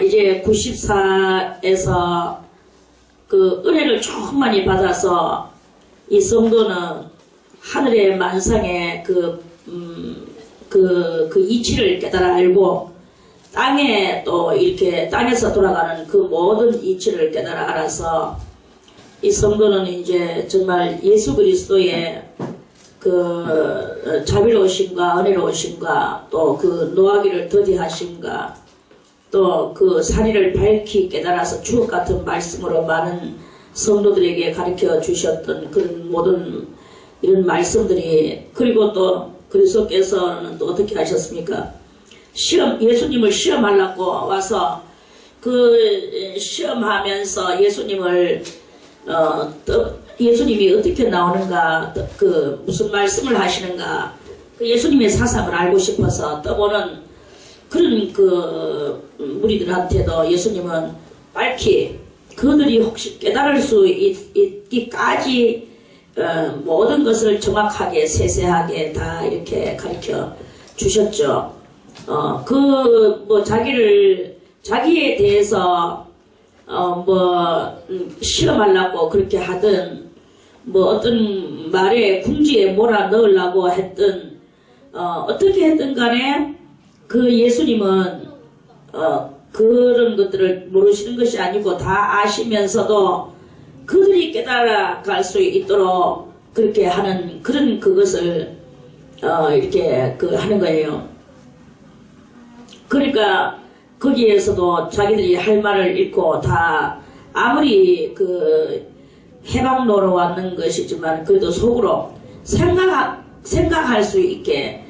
이제 94에서 그 은혜를 좀 많이 받아서 이 성도는 하늘의 만상의 그 이치를 깨달아 알고 땅에 또 이렇게 땅에서 돌아가는 그 모든 이치를 깨달아 알아서 이 성도는 이제 정말 예수 그리스도의 그 자비로우심과 은혜로우심과 또 그 노하기를 더디하심과 또 그 사리를 밝히 깨달아서 주옥 같은 말씀으로 많은 성도들에게 가르쳐 주셨던 그런 모든 이런 말씀들이, 그리고 또 그리스도께서는 또 어떻게 하셨습니까? 예수님을 시험하려고 와서 그 시험하면서 예수님이 어떻게 나오는가, 그 무슨 말씀을 하시는가, 그 예수님의 사상을 알고 싶어서 떠보는 그런 그 무리들한테도 예수님은 밝히 그들이 혹시 깨달을 수 있기까지 모든 것을 정확하게 세세하게 다 이렇게 가르쳐 주셨죠. 자기에 대해서 시험하려고 그렇게 하든 어떤 말에 궁지에 몰아 넣으려고 했든 어떻게 했든 간에 그 예수님은 그런 것들을 모르시는 것이 아니고 다 아시면서도 그들이 깨달아갈 수 있도록 그렇게 하는 그런 그것을 이렇게 하는 거예요. 그러니까 거기에서도 자기들이 할 말을 잃고 다 아무리 그 해방로로 왔는 것이지만 그래도 속으로 생각할 수 있게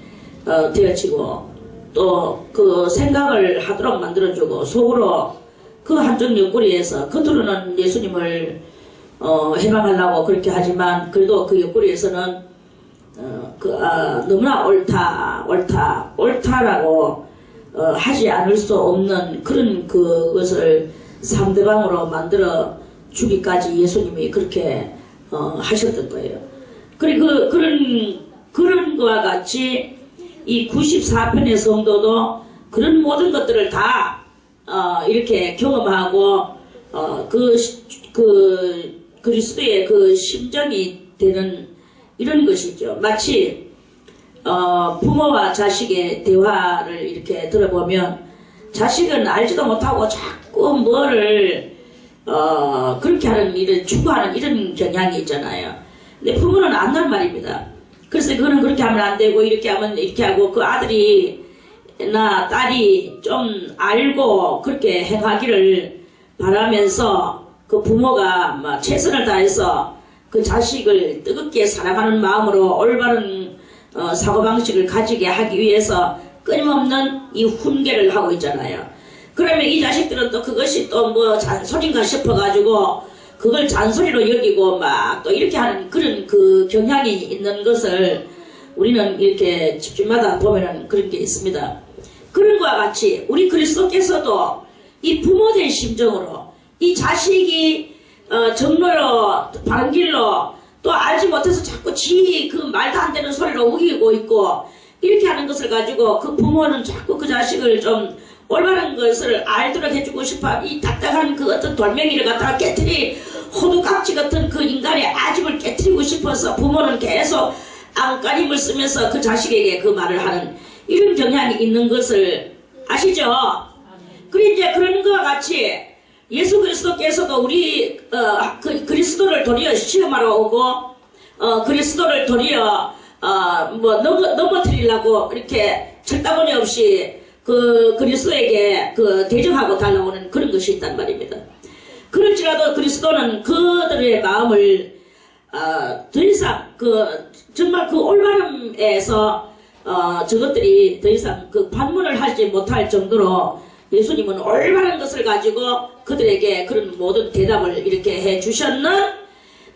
되어지고 또 그 생각을 하도록 만들어주고 속으로 그 한쪽 옆구리에서 겉으로는 예수님을 해방하려고 그렇게 하지만 그래도 그 옆구리에서는 너무나 옳다라고 하지 않을 수 없는 그런 그것을 상대방으로 만들어 주기까지 예수님이 그렇게 하셨던 거예요. 그리고 그런 거와 같이 이 94편의 성도도 그런 모든 것들을 다 이렇게 경험하고 그리스도의 그 심정이 되는 이런 것이죠. 마치 부모와 자식의 대화를 이렇게 들어보면 자식은 알지도 못하고 자꾸 뭐를 그렇게 하는 일을 추구하는 이런 경향이 있잖아요. 근데 부모는 안단 말입니다. 그래서 그거는 그렇게 하면 안 되고 이렇게 하면 이렇게 하고 그 아들이나 딸이 좀 알고 그렇게 행하기를 바라면서 그 부모가 막 최선을 다해서 그 자식을 뜨겁게 사랑하는 마음으로 올바른 사고방식을 가지게 하기 위해서 끊임없는 이 훈계를 하고 있잖아요. 그러면 이 자식들은 또 그것이 또 뭐 잔소리인가 싶어가지고 그걸 잔소리로 여기고 막 또 이렇게 하는 그런 그 경향이 있는 것을 우리는 이렇게 집집마다 보면은 그런 게 있습니다. 그런 것과 같이 우리 그리스도께서도 이 부모된 심정으로 이 자식이 정로로 바른 길로 또 알지 못해서 자꾸 그 말도 안 되는 소리로 우기고 있고 이렇게 하는 것을 가지고 그 부모는 자꾸 그 자식을 좀 올바른 것을 알도록 해주고 싶어 이 딱딱한 그 어떤 돌멩이를 갖다가 호두깍지 같은 그 인간의 아집을 깨트리고 싶어서 부모는 계속 안간힘을 쓰면서 그 자식에게 그 말을 하는 이런 경향이 있는 것을 아시죠? 그리고 이제 그런 것과 같이 예수 그리스도께서도 우리 그리스도를 도리어 시험하러 오고 그리스도를 도리어 넘어뜨리려고 이렇게 철다보니 없이 그 그리스도에게 대적하고 달려오는 그런 것이 있단 말입니다. 그럴지라도 그리스도는 그들의 마음을 더 이상 정말 그 올바름에서 저것들이 더 이상 반문을 하지 못할 정도로 예수님은 올바른 것을 가지고 그들에게 그런 모든 대답을 이렇게 해주셨는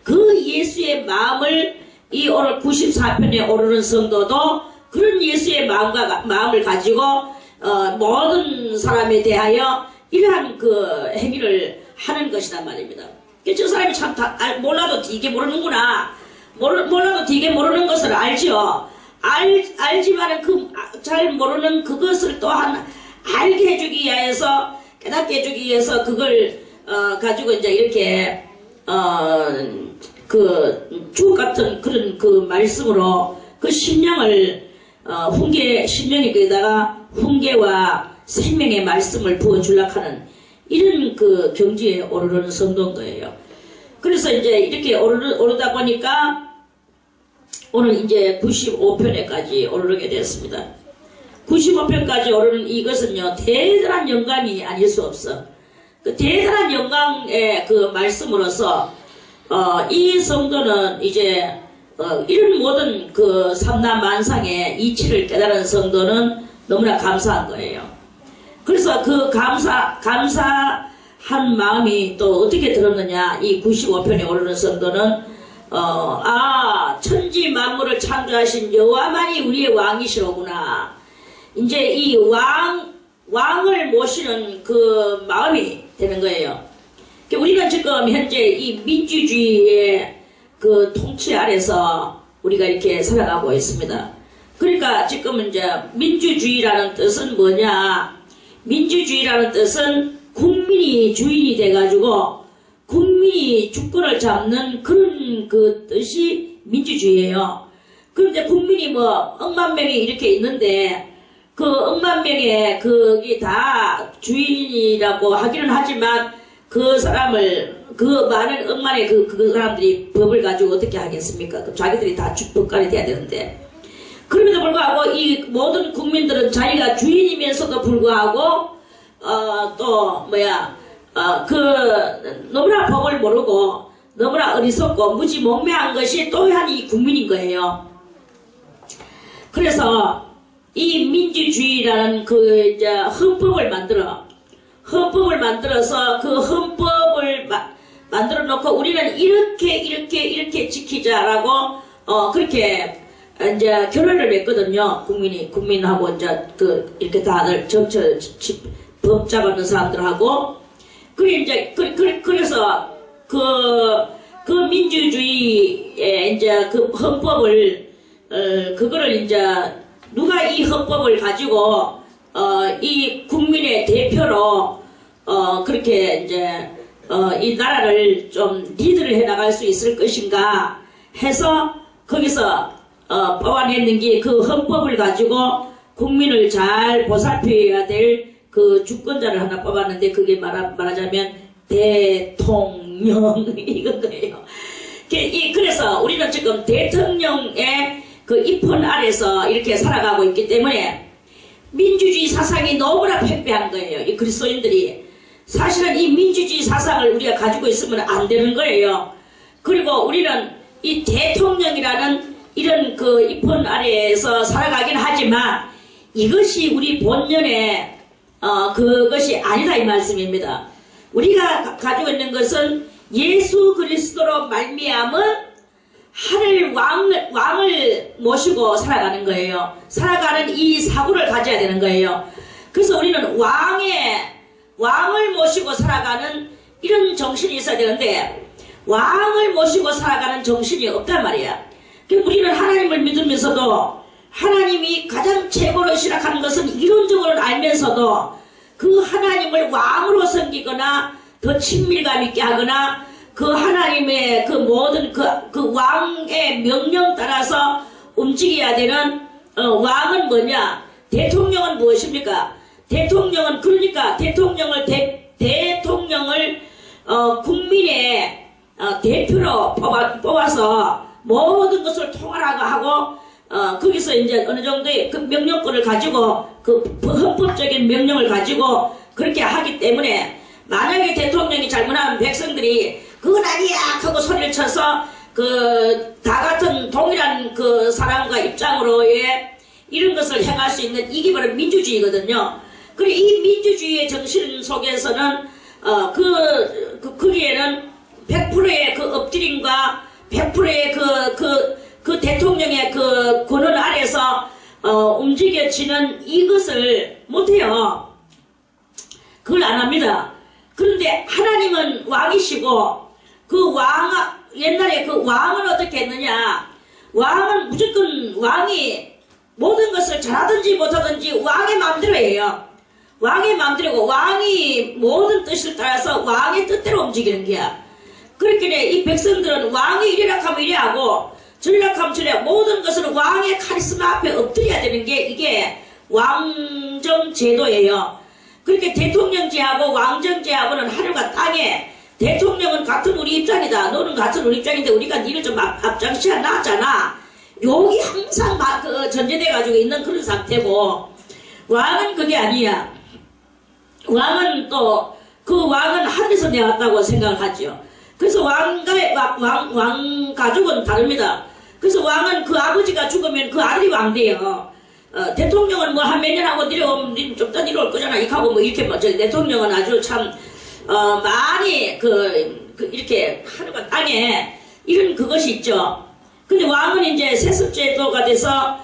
그 예수의 마음을 이 오늘 94편에 오르는 성도도 그런 예수의 마음을 가지고 모든 사람에 대하여 이러한 행위를 하는 것이란 말입니다. 저 사람이 참 몰라도 되게 모르는구나. 몰라도 되게 모르는 것을 알지요. 알지만은 잘 모르는 그것을 또한 알게 해주기 위해서 깨닫게 해주기 위해서 그걸 가지고 이제 이렇게 그 주옥 같은 그런 그 말씀으로 그 심령을 심령이 거기다가 훈계와 생명의 말씀을 부어주려고 하는 이런 그 경지에 오르는 성도인 거예요. 그래서 이제 이렇게 오르다 보니까 오늘 이제 95편에까지 오르게 됐습니다. 95편까지 오르는 이것은요, 대단한 영광이 아닐 수 없어. 그 대단한 영광의 그 말씀으로서, 이 성도는 이제, 이런 모든 그 삼라만상의 이치를 깨달은 성도는 너무나 감사한 거예요. 그래서 그 감사한 마음이 또 어떻게 들었느냐, 이 95편에 오르는 성도는, 천지 만물을 창조하신 여호와만이 우리의 왕이시로구나. 이제 이 왕을 모시는 그 마음이 되는 거예요. 우리는 지금 현재 이 민주주의의 그 통치 아래서 우리가 이렇게 살아가고 있습니다. 그러니까 지금 이제 민주주의라는 뜻은 뭐냐? 민주주의라는 뜻은 국민이 주인이 돼가지고 국민이 주권을 잡는 그런 그 뜻이 민주주의예요. 그런데 국민이 뭐 억만 명이 이렇게 있는데 그 억만 명의 그게 다 주인이라고 하기는 하지만 그 사람을 그 많은 억만의 그 사람들이 법을 가지고 어떻게 하겠습니까? 그 자기들이 다 법관이 돼야 되는데 그럼에도 불구하고 이 모든 국민들은 자기가 주인이면서도 불구하고 너무나 법을 모르고 너무나 어리석고 무지몽매한 것이 또한 이 국민인 거예요. 그래서 이 민주주의라는 그 이제 헌법을 만들어서 그 헌법을 만들어 놓고 우리는 이렇게 지키자라고 그렇게 이제 결론을 냈거든요. 국민하고 이제 이렇게 다들 법 잡아놓은 사람들하고 그래서 그 민주주의의 이제 그 헌법을 그거를 이제 누가 이 헌법을 가지고 이 국민의 대표로 그렇게 이제 이 나라를 좀 리드를 해 나갈 수 있을 것인가 해서 거기서 뽑아냈는 게 그 헌법을 가지고 국민을 잘 보살펴야 될 그 주권자를 하나 뽑았는데 그게 말하자면 대통령 이건 거예요. 그래서 우리는 지금 대통령의 그 입헌 아래서 이렇게 살아가고 있기 때문에 민주주의 사상이 너무나 팽배한 거예요. 이 그리스도인들이 사실은 이 민주주의 사상을 우리가 가지고 있으면 안 되는 거예요. 그리고 우리는 이 대통령이라는 이런 그 입헌 아래에서 살아가긴 하지만 이것이 우리 본연의 그것이 아니다 이 말씀입니다. 우리가 가지고 있는 것은 예수 그리스도로 말미암은 하늘 왕을 모시고 살아가는 거예요. 살아가는 이 사고를 가져야 되는 거예요. 그래서 우리는 왕을 모시고 살아가는 이런 정신이 있어야 되는데 왕을 모시고 살아가는 정신이 없단 말이야. 우리는 하나님을 믿으면서도 하나님이 가장 최고로 시작하는 것은 이론적으로 알면서도 그 하나님을 왕으로 섬기거나 더 친밀감 있게 하거나 그 하나님의 그 모든 그 왕의 명령 따라서 움직여야 되는 왕은 뭐냐? 대통령은 무엇입니까? 대통령은 그러니까 대통령을 국민의 대표로 뽑아서 모든 것을 통할하고 하고 거기서 이제 어느 정도의 그 명령권을 가지고 그 헌법적인 명령을 가지고 그렇게 하기 때문에 만약에 대통령이 잘못하면 백성들이 그건 아니야 하고 소리를 쳐서 다 같은 동일한 그 사람과 입장으로의 이런 것을 행할 수 있는 이게 바로 민주주의거든요. 그리고 이 민주주의의 정신 속에서는 거기에는 100%의 그 엎드림과 100%의 그 대통령의 그 권한 아래서 움직여지는 이것을 못해요. 그걸 안 합니다. 그런데 하나님은 왕이시고 옛날에 그 왕은 어떻게 했느냐? 왕은 무조건 왕이 모든 것을 잘하든지 못하든지 왕의 마음대로 해요. 왕의 마음대로고 왕이 모든 뜻을 따라서 왕의 뜻대로 움직이는 거야. 그렇게 이 백성들은 왕이 이리라 하면 이리 하고 저리라 하면 저리라 모든 것은 왕의 카리스마 앞에 엎드려야 되는 게 이게 왕정제도예요. 그렇게 대통령제하고 왕정제하고는 하늘과 땅에 대통령은 같은 우리 입장이다. 너는 같은 우리 입장인데 우리가 니를 좀 앞장시야 놨잖아. 여기 항상 막 전제돼가지고 있는 그런 상태고 왕은 그게 아니야. 왕은 또 그 왕은 하늘에서 내왔다고 생각을 하죠. 그래서 왕 가족은 다릅니다. 그래서 왕은 그 아버지가 죽으면 그 아들이 왕돼요. 대통령은 뭐 한 몇 년 하고 내려오면 좀 더 내려올 거잖아. 이하고 뭐 이렇게 뭐 대통령은 아주 참 많이 이렇게 하늘과 땅에 이런 그것이 있죠. 근데 왕은 이제 세습제도가 돼서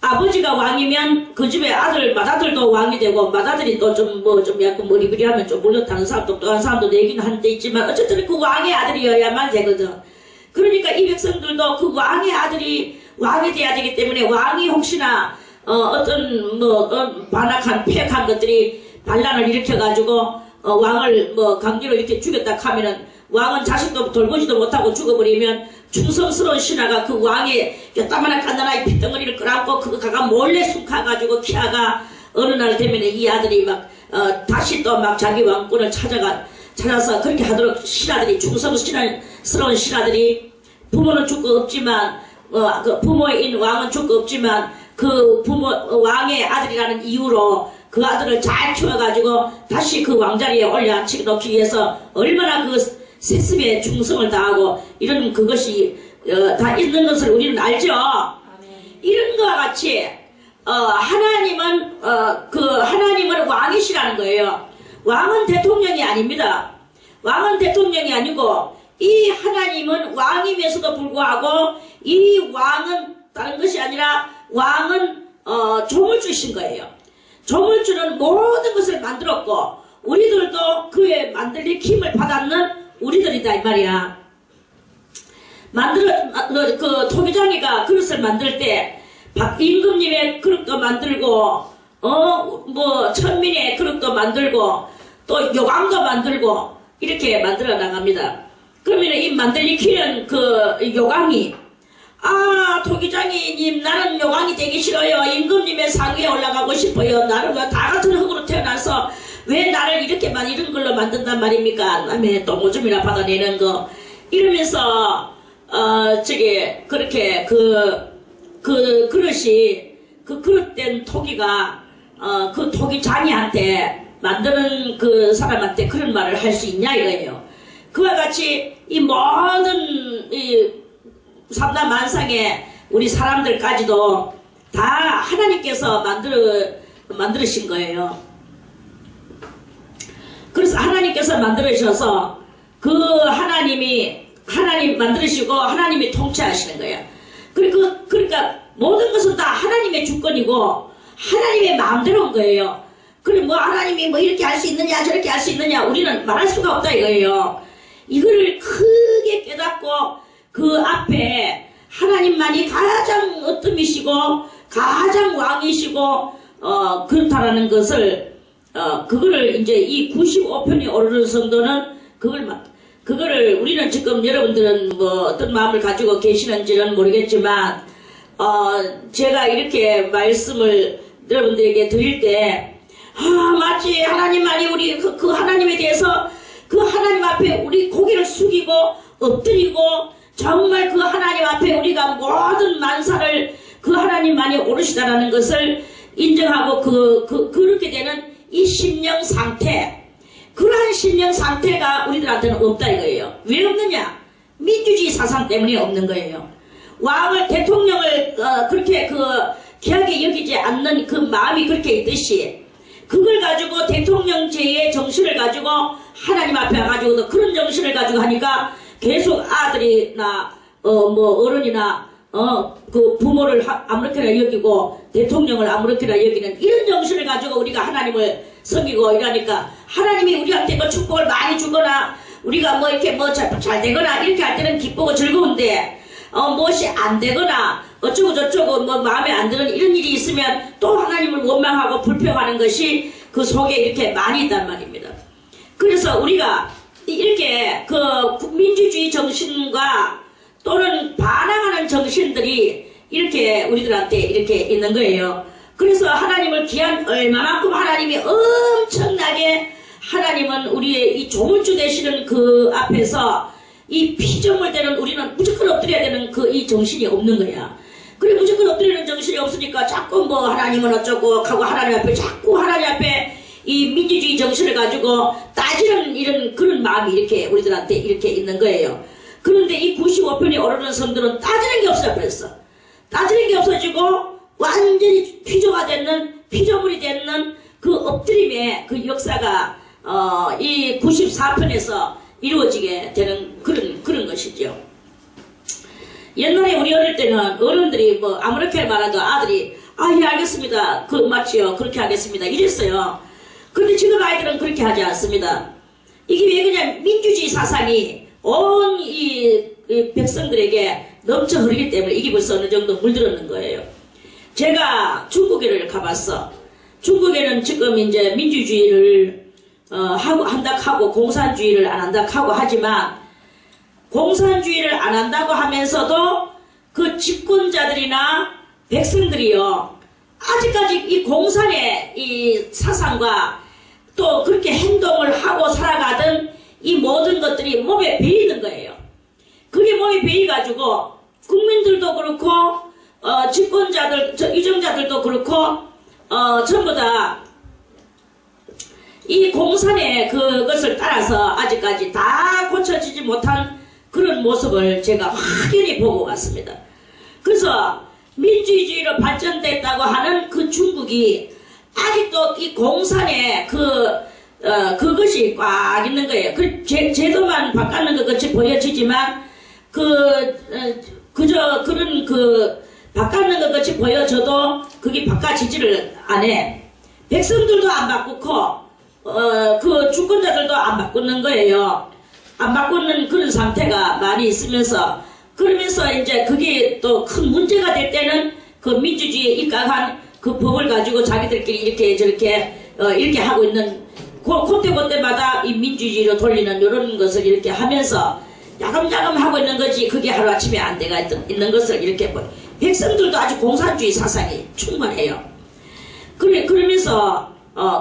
아버지가 왕이면 그 집에 맏아들도 왕이 되고 맏아들이 또 좀 약간 머리비리하면 좀 물러타는 사람도 또 한 사람도 내긴 한데 있지만 어쨌든 그 왕의 아들이어야만 되거든. 그러니까 이 백성들도 그 왕의 아들이 왕이 돼야 되기 때문에 왕이 혹시나 반악한 폐역한 것들이 반란을 일으켜가지고 왕을 강제로 이렇게 죽였다 하면은 왕은 자식도 돌보지도 못하고 죽어버리면 충성스러운 신하가 그 왕의 요따만한 깐난아이 핏덩어리를 끌어안고 그거 가가 몰래 숨가가지고 키아가 어느 날 되면 이 아들이 다시 또 자기 왕권을 찾아서 그렇게 하도록 신하들이 충성스러운 신하들이 부모는 죽고 없지만 그 부모인 왕은 죽고 없지만 그 왕의 아들이라는 이유로 그 아들을 잘 키워가지고 다시 그 왕자리에 올려앉히기 놓기 위해서 얼마나 그 세습에 충성을 다하고 이런 그것이 다 있는 것을 우리는 알죠. 이런 것과 같이 하나님은 하나님은 왕이시라는 거예요. 왕은 대통령이 아닙니다. 왕은 대통령이 아니고 이 하나님은 왕이면서도 불구하고 이 왕은 다른 것이 아니라 왕은 조물주이신 거예요. 조물주는 모든 것을 만들었고 우리들도 그의 만들릴 힘을 받았는 우리들이다 이 말이야. 그 토기장이가 그릇을 만들 때 임금님의 그릇도 만들고 천민의 그릇도 만들고 또 요강도 만들고 이렇게 만들어 나갑니다. 그러면 이 만들리키는 그 요강이 토기장이님 나는 요강이 되기 싫어요. 임금님의 상위에 올라가고 싶어요. 나는 다 같은 흙으로 태어나서 왜 나를 이렇게만 이런 걸로 만든단 말입니까? 남의 또 오줌이나 받아내는 거 이러면서 그렇게 그 그릇이 그 그릇된 토기가 그 토기장이한테 만드는 그 사람한테 그런 말을 할 수 있냐 이거예요. 그와 같이 이 모든 이 삼라만상의 우리 사람들까지도 다 하나님께서 만들으신 거예요. 그래서 하나님께서 만들으셔서 그 하나님 만드시고 하나님이 통치하시는 거예요. 그러니까 모든 것은 다 하나님의 주권이고 하나님의 마음대로 온 거예요. 그럼 하나님이 이렇게 할 수 있느냐 저렇게 할 수 있느냐 우리는 말할 수가 없다 이거예요. 이거를 크게 깨닫고 그 앞에 하나님만이 가장 어뜸이시고 가장 왕이시고 그렇다라는 것을 그거를 이제 이 95편이 오르는 성도는 그거를 우리는 지금 여러분들은 어떤 마음을 가지고 계시는지는 모르겠지만 제가 이렇게 말씀을 여러분들에게 드릴 때 마치 하나님만이 우리 그 하나님에 대해서 그 하나님 앞에 우리 고개를 숙이고 엎드리고 정말 그 하나님 앞에 우리가 모든 만사를 그 하나님만이 오르시다라는 것을 인정하고 그렇게 되는 이 심령 상태, 그러한 심령 상태가 우리들한테는 없다 이거예요. 왜 없느냐? 민주주의 사상 때문에 없는 거예요. 왕을 대통령을 그렇게 귀하게 여기지 않는 그 마음이 그렇게 있듯이 그걸 가지고 대통령제의 정신을 가지고 하나님 앞에 와가지고 그런 정신을 가지고 하니까 계속 아들이나 어른이나 그 부모를 아무렇게나 여기고 대통령을 아무렇게나 여기는 이런 정신을 가지고 우리가 하나님을 섬기고 이러니까 하나님이 우리한테 축복을 많이 주거나 우리가 이렇게 잘 되거나 이렇게 할 때는 기쁘고 즐거운데 무엇이 안 되거나 어쩌고 저쩌고 뭐 마음에 안 드는 이런 일이 있으면 또 하나님을 원망하고 불평하는 것이 그 속에 이렇게 많이 있단 말입니다. 그래서 우리가 이렇게 그 민주주의 정신과 또는 반항하는 정신들이 이렇게 우리들한테 이렇게 있는 거예요. 그래서 하나님을 얼마만큼 하나님이 엄청나게 하나님은 우리의 이 조물주 되시는 그 앞에서 이 피조물 되는 우리는 무조건 엎드려야 되는 그 이 정신이 없는 거야. 그래 무조건 엎드리는 정신이 없으니까 자꾸 뭐 하나님은 어쩌고 하고 하나님 앞에 자꾸 하나님 앞에 이 민주주의 정신을 가지고 따지는 이런 그런 마음이 이렇게 우리들한테 이렇게 있는 거예요. 그런데 이 95편이 오르는 성들은 따지는 게 없어져 버렸어. 따지는 게 없어지고 완전히 피조물이 되는 그 엎드림의 그 역사가 이 94편에서 이루어지게 되는 그런 것이죠. 옛날에 우리 어릴 때는 어른들이 뭐 아무렇게 말하던 아들이 예 알겠습니다. 맞지요. 그렇게 하겠습니다. 이랬어요. 그런데 지금 아이들은 그렇게 하지 않습니다. 이게 왜 그냥 민주주의 사상이 온 이 백성들에게 넘쳐 흐르기 때문에 이게 벌써 어느 정도 물들었는 거예요. 제가 중국에를 가봤어. 중국에는 지금 이제 민주주의를 한다 하고 공산주의를 안 한다 하고 하지만 공산주의를 안 한다고 하면서도 그 집권자들이나 백성들이요 아직까지 이 공산의 이 사상과 또 그렇게 행동을 하고 살아가던 이 모든 것들이 몸에 배이는 거예요. 그게 몸에 배이가지고 국민들도 그렇고 집권자들 유정자들도 그렇고 전부 다 이 공산의 그것을 따라서 아직까지 다 고쳐지지 못한 그런 모습을 제가 확연히 보고 왔습니다. 그래서 민주주의로 발전됐다고 하는 그 중국이 아직도 이 공산의 그것이 꽉 있는 거예요. 그 제도만 바꾸는 것 같이 보여지지만 그저 그런 바꾸는 것 같이 보여져도 그게 바꿔지지를 안 해. 백성들도 안 바꾸고 그 주권자들도 안 바꾸는 거예요. 안 바꾸는 그런 상태가 많이 있으면서 그러면서 이제 그게 또 큰 문제가 될 때는 그 민주주의에 입각한 그 법을 가지고 자기들끼리 이렇게 저렇게 이렇게 하고 있는 그때마다 이 민주주의로 돌리는 이런 것을 이렇게 하면서 야금야금 하고 있는 거지 그게 하루아침에 안 돼가 있는 것을 이렇게 백성들도 아주 공산주의 사상이 충만해요. 그러면서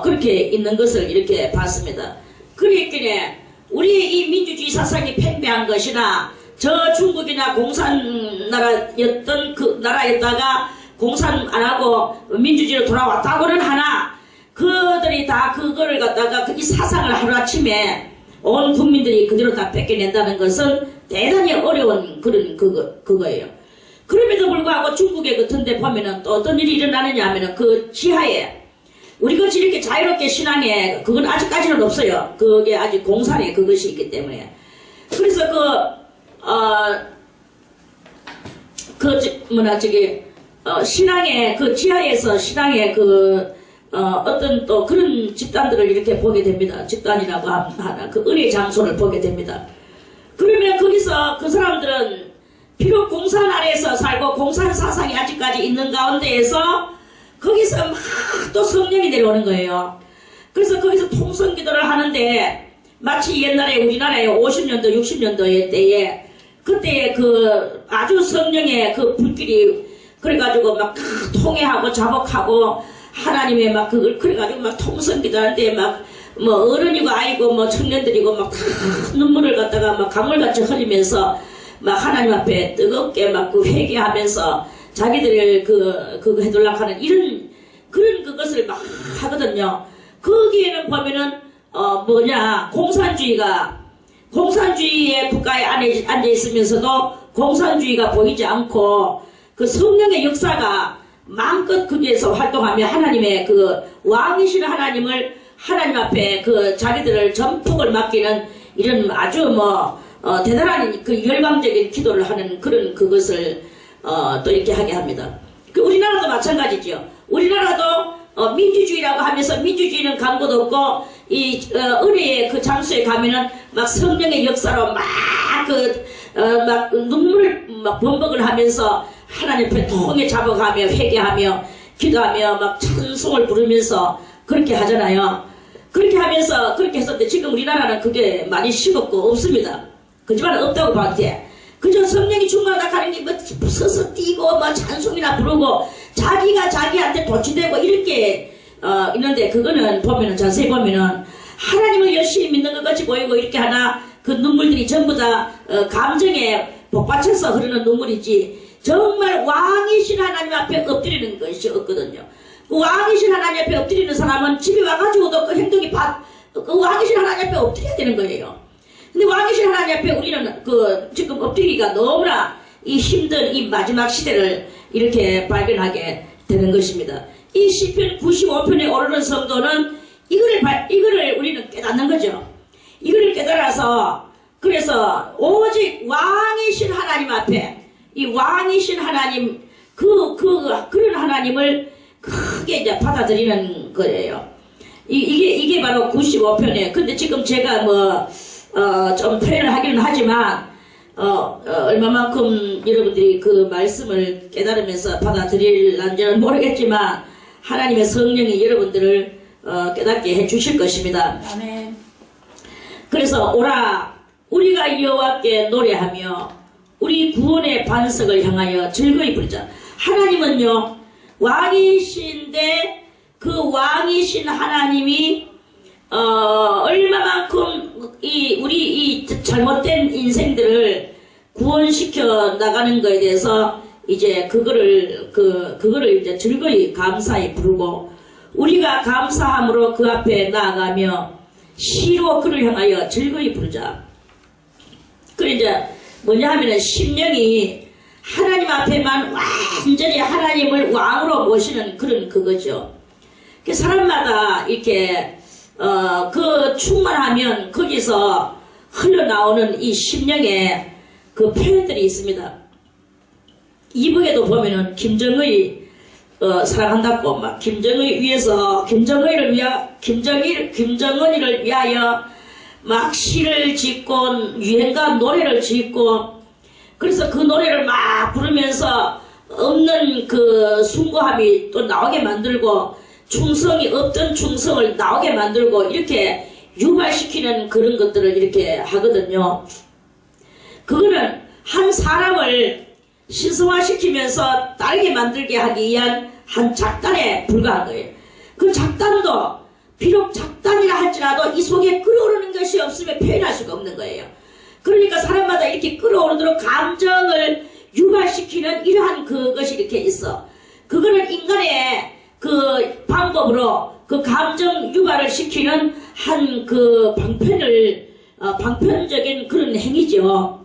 그렇게 있는 것을 이렇게 봤습니다. 그랬기에 우리의 이 민주주의 사상이 팽배한 것이나 저 중국이나 공산 나라였던 그 나라였다가 공산 안 하고 민주주의로 돌아왔다고는 하나 그들이 다 그거를 갖다가 이 사상을 하루아침에 온 국민들이 그대로 다 뺏겨낸다는 것은 대단히 어려운 그런 그거예요. 그럼에도 불구하고 중국의 같은 데 보면은 또 어떤 일이 일어나느냐 하면은 그 지하에 우리같이 이렇게 자유롭게 신앙에 그건 아직까지는 없어요. 그게 아직 공산의 그것이 있기 때문에. 그래서 신앙의 그 지하에서 신앙의 어떤 또 그런 집단들을 이렇게 보게 됩니다. 집단이라고 하나 그 은혜 장소를 보게 됩니다. 그러면 거기서 그 사람들은 비록 공산 아래에서 살고 공산 사상이 아직까지 있는 가운데에서 거기서 막 또 성령이 내려오는 거예요. 그래서 거기서 통성기도를 하는데 마치 옛날에 우리나라에 50년도 60년도의 때에 그때의 그 아주 성령의 그 불길이 그래가지고 막 통회하고 자복하고 하나님의 막 그걸 그래가지고 막 통성기도 하는데 막 뭐 어른이고 아이고 뭐 청년들이고 막 다 눈물을 갖다가 막 강물같이 흘리면서 막 하나님 앞에 뜨겁게 막 그 회개하면서 자기들을 그거 해둘라고 하는 이런 그런 그것을 막 하거든요. 거기에는 보면은 공산주의의 국가에 앉아 있으면서도 공산주의가 보이지 않고 그 성령의 역사가 마음껏 거기에서 활동하며 하나님의 그 왕이신 하나님을 하나님 앞에 그 자기들을 전폭을 맡기는 이런 아주 대단한 그 열광적인 기도를 하는 그런 그것을 또 이렇게 하게 합니다. 우리나라도 마찬가지죠. 우리나라도 민주주의라고 하면서 민주주의는 광고도 없고 이 은혜의 그 장소에 가면은 막 성령의 역사로 막 막 눈물을 막 범벅을 하면서 하나님 앞에 통에 잡아가며 회개하며 기도하며 막 찬송을 부르면서 그렇게 하잖아요. 그렇게 하면서 그렇게 했었는데 지금 우리나라는 그게 많이 식었고 없습니다. 그지만 없다고 봐도 돼. 그저 성령이 충만하다 가는 게 뭐 서서 뛰고 뭐 찬송이나 부르고 자기가 자기한테 도취되고 이렇게 있는데 그거는 보면은 자세히 보면은 하나님을 열심히 믿는 것 같이 보이고 이렇게 하나 그 눈물들이 전부 다 감정에 복받쳐서 흐르는 눈물이지 정말 왕이신 하나님 앞에 엎드리는 것이 없거든요. 그 왕이신 하나님 앞에 엎드리는 사람은 집에 와가지고도 그 행동이 그 왕이신 하나님 앞에 엎드려야 되는 거예요. 근데 왕이신 하나님 앞에 우리는 그 지금 엎드리기가 너무나 이 힘든 이 마지막 시대를 이렇게 발견하게 되는 것입니다. 이 시편 95편에 오르는 성도는 이거를 우리는 깨닫는 거죠. 이거를 깨달아서 그래서 오직 왕이신 하나님 앞에 이 왕이신 하나님 그런 하나님을 크게 이제 받아들이는 거예요. 이게 바로 95편에 근데 지금 제가 좀 표현을 하기는 하지만 얼마만큼 여러분들이 그 말씀을 깨달으면서 받아들일는지는 모르겠지만 하나님의 성령이 여러분들을 깨닫게 해주실 것입니다. 아멘. 그래서 오라 우리가 여호와께 노래하며 우리 구원의 반석을 향하여 즐거이 부르자. 하나님은요 왕이신데 그 왕이신 하나님이 얼마만큼 우리 이 잘못된 인생들을 구원시켜 나가는 것에 대해서 이제 그거를 이제 즐거이 감사히 부르고 우리가 감사함으로 그 앞에 나아가며 시로 그를 향하여 즐거이 부르자. 그 이제 뭐냐 하면은 심령이 하나님 앞에만 완전히 하나님을 왕으로 모시는 그런 그거죠. 그 사람마다 이렇게 그 충만하면 거기서 흘러나오는 이 심령의 그 표현들이 있습니다. 이북에도 보면은 김정의 사랑한다고 막 김정의 위해서 김정은이를 위하여 막 시를 짓고 유행가 노래를 짓고 그래서 그 노래를 막 부르면서 없는 그 숭고함이 또 나오게 만들고 충성이 없던 충성을 나오게 만들고 이렇게 유발시키는 그런 것들을 이렇게 하거든요. 그거는 한 사람을 신성화시키면서 따르게 만들게 하기 위한 한 작단에 불과한 거예요. 그 작단도 비록 작단이라 할지라도 이 속에 끓어오르는 것이 없으면 표현할 수가 없는 거예요. 그러니까 사람마다 이렇게 끓어오르도록 감정을 유발시키는 이러한 그것이 이렇게 있어. 그거는 인간의 그 방법으로 그 감정 유발을 시키는 한 그 방편적인 그런 행위죠.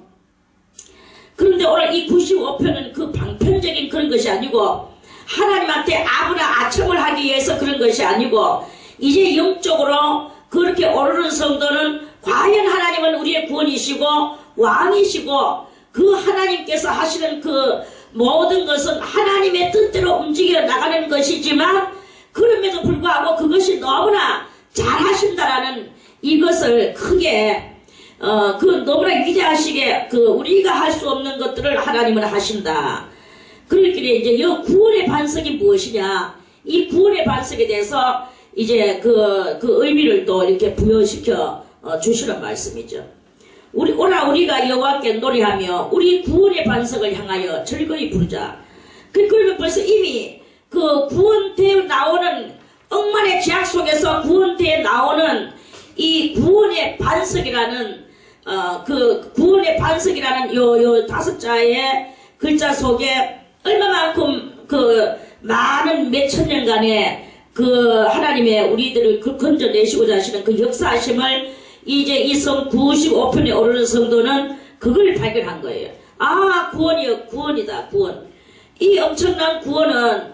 그런데 오늘 이 95편은 그 방편적인 그런 것이 아니고 하나님한테 아무나 아첨을 하기 위해서 그런 것이 아니고 이제 영적으로 그렇게 오르는 성도는 과연 하나님은 우리의 구원이시고 왕이시고 그 하나님께서 하시는 그 모든 것은 하나님의 뜻대로 움직여 나가는 것이지만 그럼에도 불구하고 그것이 너무나 잘하신다라는 이것을 크게 그 너무나 위대하시게 그 우리가 할 수 없는 것들을 하나님은 하신다. 그렇기에 이제 이 구원의 반석이 무엇이냐? 이 구원의 반석에 대해서 이제 그 의미를 또 이렇게 부여시켜 주시는 말씀이죠. 오라 우리가 여호와께 노래하며 우리 구원의 반석을 향하여 즐거이 부르자. 그러면 벌써 이미 그 구원대에 나오는 억만의 죄악 속에서 구원대에 나오는 이 구원의 반석이라는 그 구원의 반석이라는 요 5자의 글자 속에 얼마만큼 그 많은 몇천 년간의 그 하나님의 우리들을 건져내시고자 하시는 그 역사하심을 이제 이 성 95편에 오르는 성도는 그걸 발견한 거예요. 아, 구원이요, 구원이다, 구원. 이 엄청난 구원은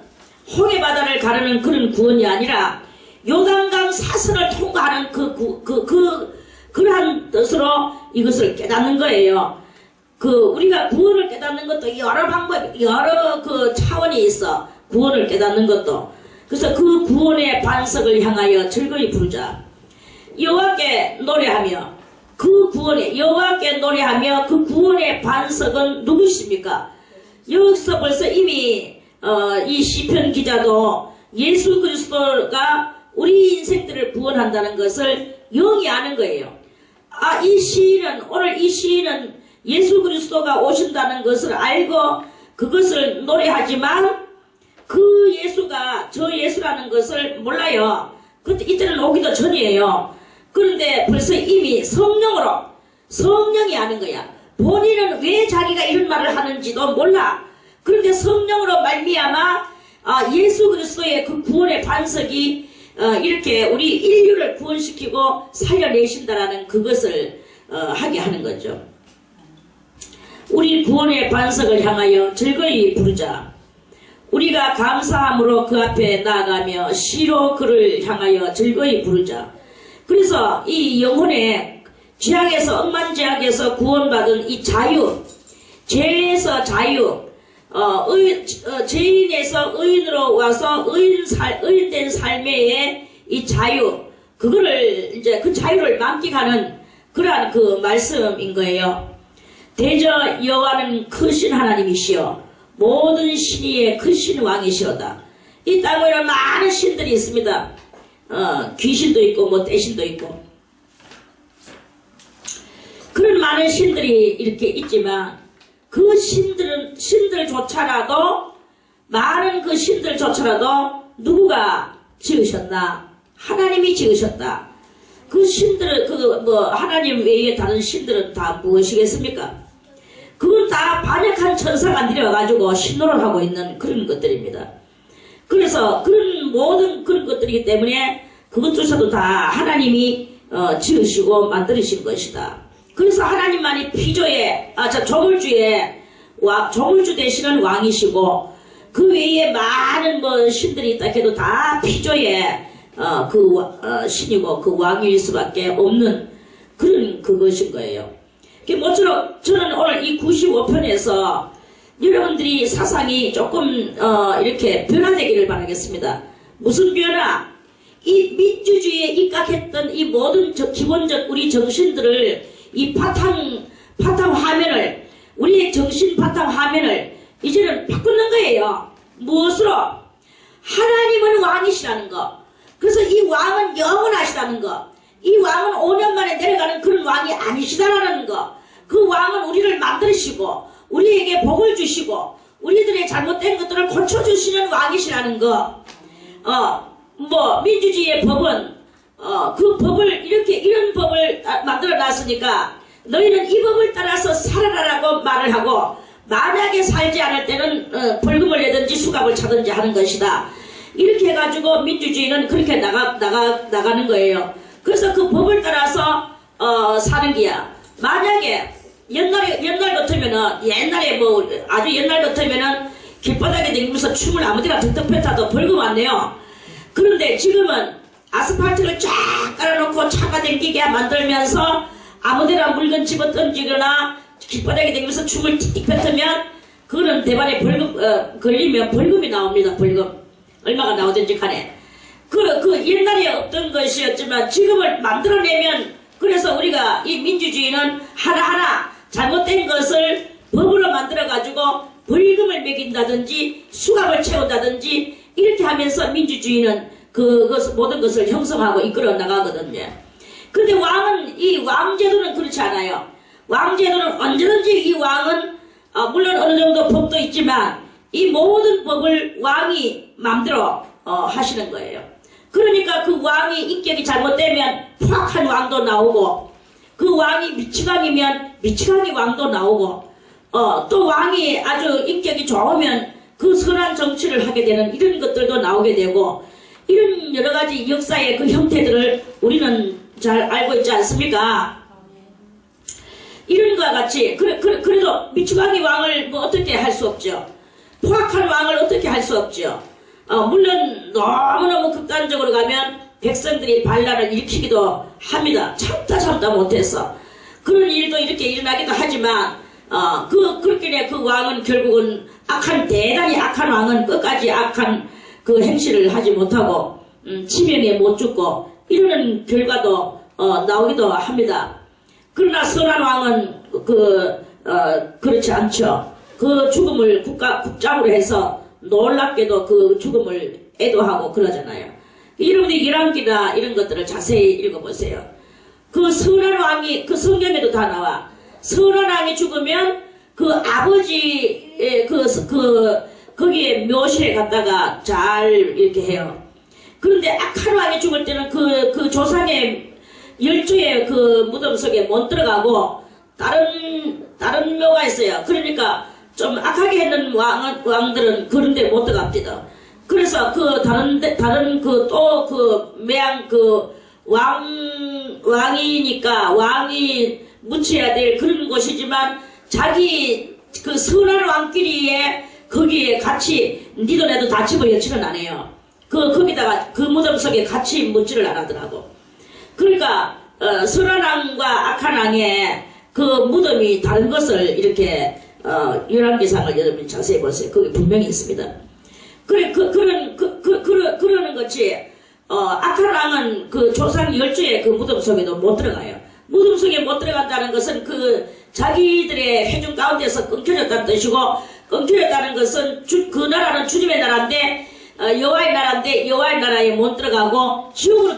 홍해바다를 가르는 그런 구원이 아니라 요단강 사선을 통과하는 그러한 뜻으로 이것을 깨닫는 거예요. 우리가 구원을 깨닫는 것도 여러 방법, 여러 그 차원이 있어. 구원을 깨닫는 것도. 그래서 그 구원의 반석을 향하여 즐거이 부르자. 여호와께 노래하며 그 구원에 여호와께 노래하며 그 구원의 반석은 누구십니까? 여기서 벌써 이미 이 시편 기자도 예수 그리스도가 우리 인생들을 구원한다는 것을 영이 아는 거예요. 이 시인은 오늘 이 시인은 예수 그리스도가 오신다는 것을 알고 그것을 노래하지만 그 예수가 저 예수라는 것을 몰라요. 그때 이때는 오기도 전이에요. 그런데 벌써 이미 성령이 아는 거야. 본인은 왜 자기가 이런 말을 하는지도 몰라. 그런데 성령으로 말미암아 예수 그리스도의 그 구원의 반석이 이렇게 우리 인류를 구원시키고 살려내신다라는 그것을 하게 하는 거죠. 우리 구원의 반석을 향하여 즐거이 부르자. 우리가 감사함으로 그 앞에 나아가며 시로 그를 향하여 즐거이 부르자. 그래서 이 영혼의 죄악에서 억만죄악에서 구원받은 이 자유, 죄에서 자유, 죄인에서 의인으로 와서 의인된 삶의 이 자유, 그거를 이제 그 자유를 만끽하는 그러한 그 말씀인 거예요. 대저 여호와는 크신 하나님이시여 모든 신위의 크신 왕이시오다. 이 땅에는 많은 신들이 있습니다. 귀신도 있고 뭐 떼신도 있고 그런 많은 신들이 이렇게 있지만 그 신들조차라도 많은 그 신들조차라도 누구가 지으셨나? 하나님이 지으셨다. 그 신들은 하나님 외에 다른 신들은 다 무엇이겠습니까? 그건 다 반역한 천사가 내려와가지고 신노를 하고 있는 그런 것들입니다. 그래서 그런 모든 그런 것들이기 때문에 그것조차도 다 하나님이 지으시고 만드신 것이다. 그래서 하나님만이 조물주 되시는 왕이시고 그 외에 많은 신들이 있다 해도 다 피조의 신이고 그 왕일 수밖에 없는 그런 그것인 거예요. 모쪼록 저는 오늘 이 95편에서 여러분들이 사상이 조금 이렇게 변화되기를 바라겠습니다. 무슨 변화? 이 민주주의에 입각했던 이 모든 기본적 우리 정신들을 이 바탕 화면을 우리의 정신 바탕 화면을 이제는 바꾸는 거예요. 무엇으로? 하나님은 왕이시라는 거. 그래서 이 왕은 영원하시다는 거. 이 왕은 5년 만에 내려가는 그런 왕이 아니시다라는 거. 그 왕은 우리를 만드시고 우리에게 복을 주시고 우리들의 잘못된 것들을 고쳐주시는 왕이시라는 거. 민주주의의 법은 그 법을 이런 법을 만들어 놨으니까 너희는 이 법을 따라서 살아라라고 말을 하고 만약에 살지 않을 때는 벌금을 내든지 수갑을 차든지 하는 것이다. 이렇게 해가지고 민주주의는 그렇게 나가는 거예요. 그래서 그 법을 따라서 사는 게야. 만약에 옛날 같으면은 아주 옛날 같으면은 길바닥에 다니면서 춤을 아무데나 득득 타도 벌금 안 내요. 그런데 지금은 아스팔트를 쫙 깔아놓고 차가 댕기게 만들면서 아무데나 물건 집어 던지거나 길바닥에 다니면서 춤을 틱틱 뱉으면 그거는 대반에 걸리면 벌금이 나옵니다. 벌금. 얼마가 나오든지 간에. 그 옛날에 없던 것이었지만 지금을 만들어내면 그래서 우리가 이 민주주의는 하나하나 잘못된 것을 법으로 만들어가지고 벌금을 매긴다든지 수갑을 채운다든지 이렇게 하면서 민주주의는 모든 것을 형성하고 이끌어 나가거든요. 그런데 이 왕제도는 그렇지 않아요. 왕제도는 언제든지 이 왕은 물론 어느 정도 법도 있지만 이 모든 법을 왕이 마음대로 하시는 거예요. 그러니까 그 왕이 인격이 잘못되면 포악한 왕도 나오고 그 왕이 미치광이면 미치광이 왕도 나오고 또 왕이 아주 인격이 좋으면 그 선한 정치를 하게 되는 이런 것들도 나오게 되고 이런 여러가지 역사의 그 형태들을 우리는 잘 알고 있지 않습니까? 이런 것과 같이 그래도 미치광이 왕을 어떻게 할 수 없죠. 포악한 왕을 어떻게 할 수 없죠. 물론 너무너무 극단적으로 가면 백성들이 반란을 일으키기도 합니다. 참다 못해서 그런 일도 이렇게 일어나기도 하지만 그렇게 그 왕은 결국은 대단히 악한 왕은 끝까지 악한 그 행실을 하지 못하고 치명에 못 죽고 이러는 결과도 나오기도 합니다. 그러나 선한 왕은 그렇지 않죠. 그 죽음을 국장으로 해서 놀랍게도 그 죽음을 애도하고 그러잖아요. 여러분들이 열왕기나 이런 것들을 자세히 읽어보세요. 그 선한 왕이 그 성경에도 다 나와. 선한 왕이 죽으면 그 아버지의 거기에 묘실에 갔다가 잘 이렇게 해요. 그런데 악한 왕이 죽을 때는 그 조상의 열조의 그 무덤 속에 못 들어가고 다른 묘가 있어요. 그러니까 좀 악하게 했는 왕들은 그런 데 못 들어갑니다. 그래서 그 다른 매양 왕이니까 왕이 묻혀야 될 그런 곳이지만 자기 그 선한 왕끼리에 거기에 같이 니도 내도 다 집어넣지는 않아요. 거기다가 그 무덤 속에 같이 묻지를 안 하더라고. 그러니까 선한 왕과 악한 왕의 그 무덤이 다른 것을 이렇게 열왕기상을 여러분 자세히 보세요. 거기 분명히 있습니다. 그러는 것이 악한 왕은 그 조상 열조의 그 무덤 속에도 못 들어가요. 무덤 속에 못 들어간다는 것은 그 자기들의 회중 가운데서 끊겨졌다는 뜻이고, 끊겨졌다는 것은 그 나라는 주님의 나라인데 여호와의 나라인데 여호와의 나라에 못 들어가고 지옥으로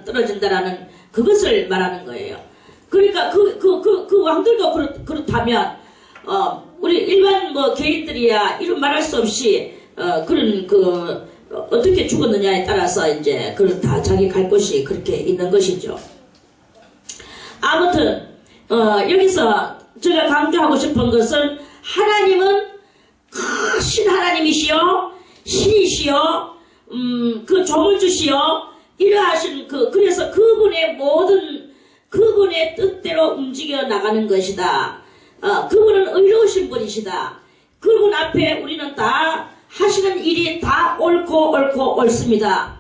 떨어진다라는 그것을 말하는 거예요. 그러니까 그 왕들도 그렇다면 우리 일반 개인들이야 이런 말할 수 없이 그런 어떻게 죽었느냐에 따라서 이제 그런 다 자기 갈 곳이 그렇게 있는 것이죠. 아무튼 여기서 제가 강조하고 싶은 것은 하나님은 크신 하나님이시여 신이시여 그 조물주시여 이러하신 그래서 그분의 뜻대로 움직여 나가는 것이다. 그분은 의로우신 분이시다. 그분 앞에 우리는 다 하시는 일이 다 옳고 옳습니다.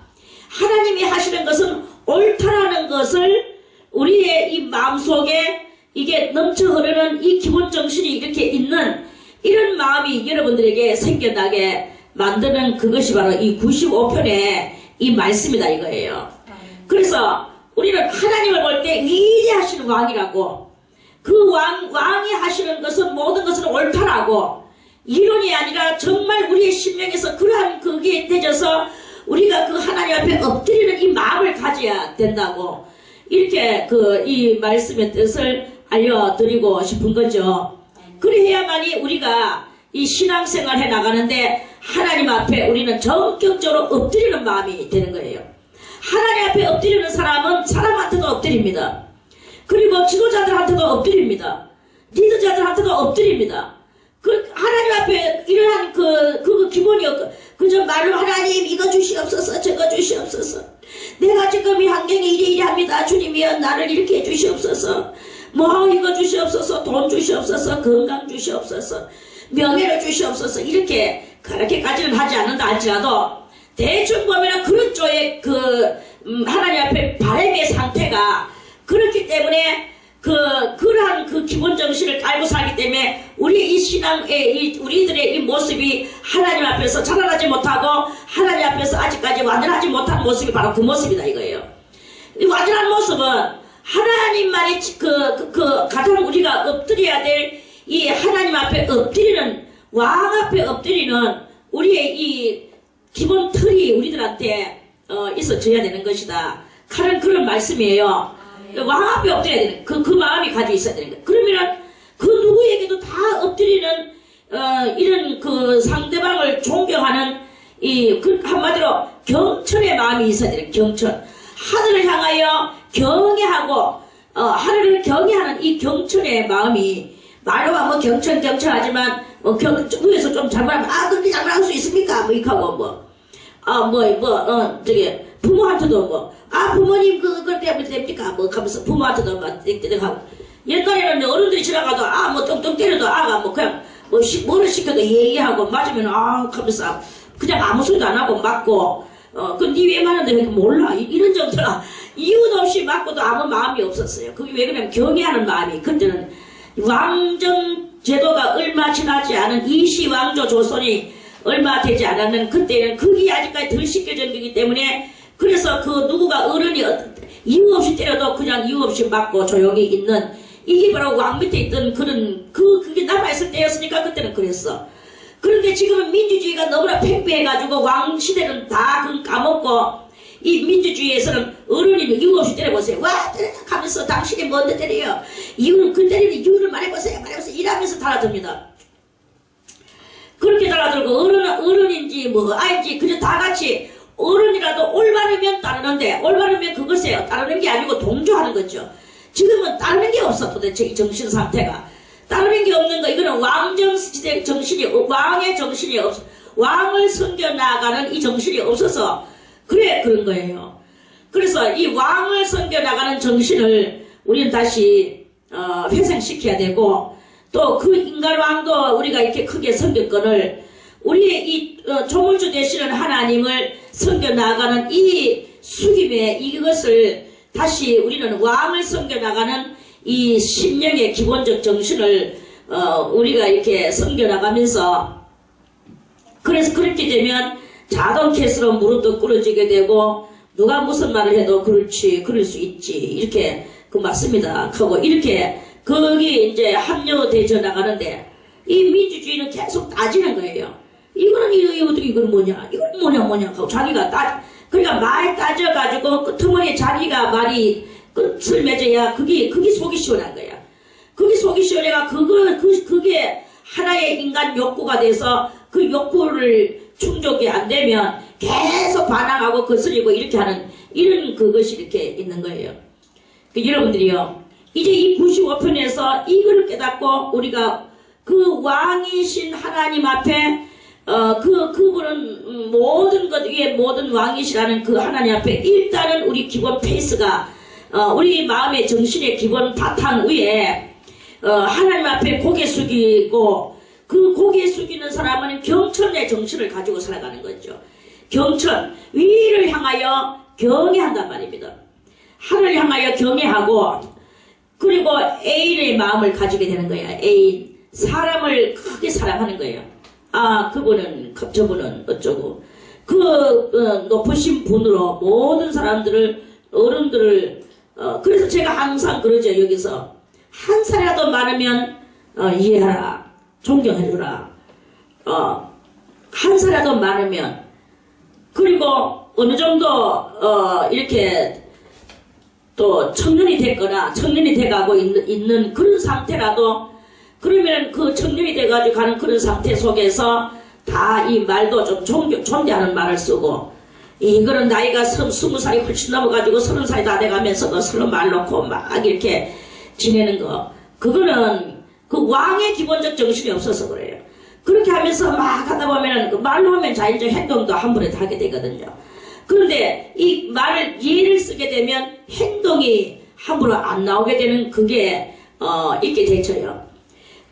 하나님이 하시는 것은 옳다라는 것을 우리의 이 마음속에 이게 넘쳐 흐르는 이 기본 정신이 이렇게 있는 이런 마음이 여러분들에게 생겨나게 만드는 그것이 바로 이 95편의 이 말씀이다 이거예요. 그래서 우리는 하나님을 볼 때 위대하신 왕이라고, 그 왕이 하시는 것은 모든 것은 옳다라고, 이론이 아니라 정말 우리의 심령에서 그러한 그게 되져서 우리가 그 하나님 앞에 엎드리는 이 마음을 가져야 된다고, 이렇게 이 말씀의 뜻을 알려드리고 싶은 거죠. 그래야만이 우리가 이 신앙생활 해 나가는데 하나님 앞에 우리는 전격적으로 엎드리는 마음이 되는 거예요. 하나님 앞에 엎드리는 사람은 사람한테도 엎드립니다. 그리고 지도자들한테도 엎드립니다. 리더자들한테도 엎드립니다. 하나님 앞에 이러한 기본이 그저 말로 하나님 이거 주시옵소서 저거 주시옵소서, 내가 지금 이 환경이 이리 합니다. 주님이여 나를 이렇게 해주시옵소서, 이거 주시옵소서, 돈 주시옵소서, 건강 주시옵소서, 명예를 주시옵소서, 그렇게까지는 하지 않는다 할지라도 대충 보면은 그런 쪽의 하나님 앞에 바람의 상태가 그렇기 때문에 그러한 기본 정신을 깔고 살기 때문에 우리 이 신앙의 우리들의 이 모습이 하나님 앞에서 자라나지 못하고 하나님 앞에서 아직까지 완전하지 못한 모습이 바로 그 모습이다 이거예요. 이 완전한 모습은 하나님만이 가장 우리가 엎드려야 될 이 하나님 앞에 엎드리는 왕 앞에 엎드리는 우리의 이 기본 틀이 우리들한테 있어져야 되는 것이다. 그런 말씀이에요. 왕 앞에 엎드려야 되는 그 마음이 가지고 있어야 되는 거예요. 그러면은 그 누구에게도 다 엎드리는 이런 상대방을 존경하는 한마디로 경천의 마음이 있어야 되는 경천. 하늘을 향하여 경외하고 하늘을 경외하는 이 경천의 마음이 말로만 경천하지만 위에서 좀 잘못하면 그렇게 잘못할 수 있습니까? 이렇게 하고 부모한테도 부모님 그걸 때문에 됩니까? 하면서 부모한테도 땡땡하고, 옛날에는 어른들이 지나가도 똥똥 때려도 그냥 뭐를 시켜도 얘기하고 맞으면 하면서 그냥 아무 소리도 안 하고 맞고 니 왜 맞는데 왜 몰라 이런 정도로 이유도 없이 맞고도 아무 마음이 없었어요. 그게 왜 그러냐면 경외하는 마음이, 그때는 왕정 제도가 얼마 지나지 않은 이시왕조 조선이 얼마 되지 않았는 그때는 그게 아직까지 덜 씻겨진 거기 때문에, 그래서 누구가 어른이 이유 없이 때려도 그냥 이유 없이 맞고 조용히 있는 이게 바로 왕 밑에 있던 그게 남아있을 때였으니까 그때는 그랬어. 그런데 지금은 민주주의가 너무나 팽배해가지고 왕 시대는 다 그걸 까먹고 이 민주주의에서는 어른이 이유 없이 때려보세요. 와 때려 가면서 당신이 뭔데 때려요. 이유는 그 때리는 이유를 말해보세요. 이러면서 달아듭니다. 그렇게 달아들고 어른인지 뭐 아인지 그저 다 같이 어른이라도 올바르면 따르는데 올바르면 그것에 따르는 게 아니고 동조하는 거죠. 지금은 따르는 게 없어. 도대체 이 정신 상태가 따르는 게 없는 거. 이거는 왕정시대 정신이 왕의 정신이 없어. 왕을 섬겨나가는 이 정신이 없어서 그래 그런 거예요. 그래서 이 왕을 섬겨나가는 정신을 우리는 다시 회생시켜야 되고 또 그 인간왕도 우리가 이렇게 크게 섬겼건을 우리의 이 조물주 되시는 하나님을 섬겨나가는 이 숙임의 이것을 다시 우리는 왕을 섬겨나가는 이 심령의 기본적 정신을 우리가 이렇게 섬겨나가면서 그래서 그렇게 되면 자동캐스로 무릎도 꿇어지게 되고 누가 무슨 말을 해도 그렇지 그럴 수 있지 이렇게 그 맞습니다 하고 이렇게 거기 이제 합류되져 나가는데 이 민주주의는 계속 따지는 거예요. 이거는 이건 뭐냐 이건 뭐냐 하고 자기가 그러니까 말 따져가지고 끝머리에 자기가 말이 끝을 맺어야 그게 속이 시원한 거야. 그게 속이 시원해가 그게 하나의 인간 욕구가 돼서 그 욕구를 충족이 안 되면 계속 반항하고 거스리고 이렇게 하는 이런 그것이 이렇게 있는 거예요. 여러분들이요. 이제 이 95편에서 이거를 깨닫고 우리가 그 왕이신 하나님 앞에 그분은 모든 것 위에 모든 왕이시라는 그 하나님 앞에 일단은 우리 기본 페이스가 우리 마음의 정신의 기본 바탕 위에 하나님 앞에 고개 숙이고 그 고개 숙이는 사람은 경천의 정신을 가지고 살아가는 거죠. 경천, 위를 향하여 경외한단 말입니다. 하늘을 향하여 경외하고 그리고 애인의 마음을 가지게 되는 거야. 애인, 사람을 크게 사랑하는 거예요. 아 그분은 저분은 어쩌고 그 높으신 분으로 모든 사람들을 어른들을 그래서 제가 항상 그러죠. 여기서 한 살이라도 많으면 이해하라 존경해주라 한 살이라도 많으면 그리고 어느 정도 이렇게 또 청년이 됐거나 청년이 돼가고 있는 그런 상태라도 그러면 그 청년이 돼가지고 가는 그런 상태 속에서 다 이 말도 좀 존대하는 말을 쓰고 이거는 나이가 20살이 훨씬 넘어가지고 30살이 다 돼가면서도 서로 말 놓고 막 이렇게 지내는 거 그거는 그 왕의 기본적 정신이 없어서 그래요. 그렇게 하면서 막 하다 보면은 그 말로 하면 자연적 행동도 한 번에 하게 되거든요. 그런데 이 말을 예를 쓰게 되면 행동이 함부로 안 나오게 되는 그게 있게 되죠요.